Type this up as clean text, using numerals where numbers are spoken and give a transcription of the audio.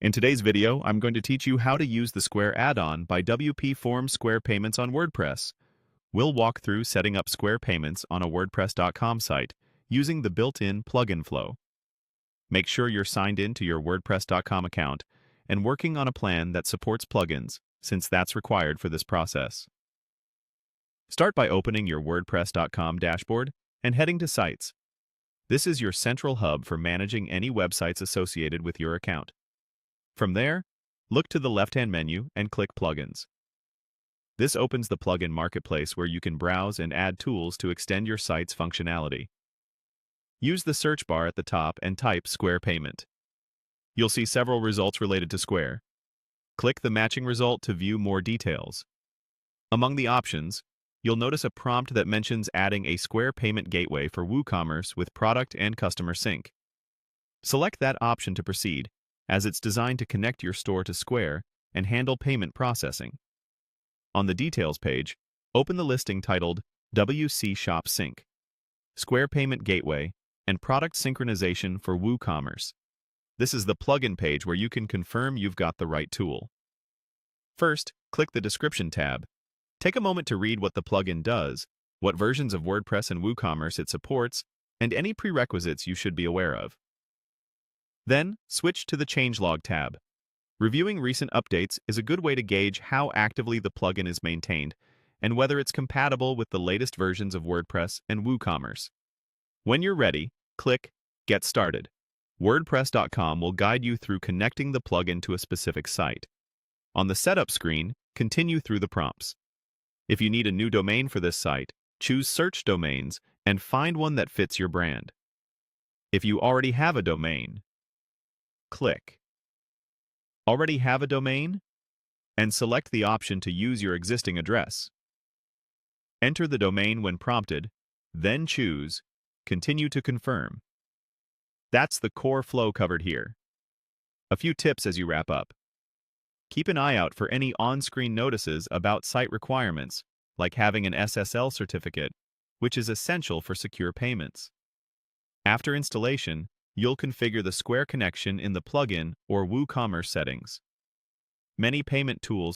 In today's video, I'm going to teach you how to use the Square add-on by WPForms Square Payments on WordPress. We'll walk through setting up Square Payments on a WordPress.com site using the built-in plugin flow. Make sure you're signed in to your WordPress.com account and working on a plan that supports plugins, since that's required for this process. Start by opening your WordPress.com dashboard and heading to Sites. This is your central hub for managing any websites associated with your account. From there, look to the left-hand menu and click Plugins. This opens the plugin marketplace where you can browse and add tools to extend your site's functionality. Use the search bar at the top and type Square Payment. You'll see several results related to Square. Click the matching result to view more details. Among the options, you'll notice a prompt that mentions adding a Square payment gateway for WooCommerce with product and customer sync. Select that option to proceed, as it's designed to connect your store to Square and handle payment processing. On the Details page, open the listing titled WC Shop Sync, Square Payment Gateway, and Product Synchronization for WooCommerce. This is the plugin page where you can confirm you've got the right tool. First, click the Description tab. Take a moment to read what the plugin does, what versions of WordPress and WooCommerce it supports, and any prerequisites you should be aware of. Then, switch to the Changelog tab. Reviewing recent updates is a good way to gauge how actively the plugin is maintained and whether it's compatible with the latest versions of WordPress and WooCommerce. When you're ready, click Get Started. WordPress.com will guide you through connecting the plugin to a specific site. On the Setup screen, continue through the prompts. If you need a new domain for this site, choose Search Domains and find one that fits your brand. If you already have a domain, click Already have a domain? And select the option to use your existing address. Enter the domain when prompted, then choose Continue to confirm. That's the core flow covered here. A few tips as you wrap up. Keep an eye out for any on-screen notices about site requirements, like having an SSL certificate, which is essential for secure payments. After installation, you'll configure the Square connection in the plugin or WooCommerce settings. Many payment tools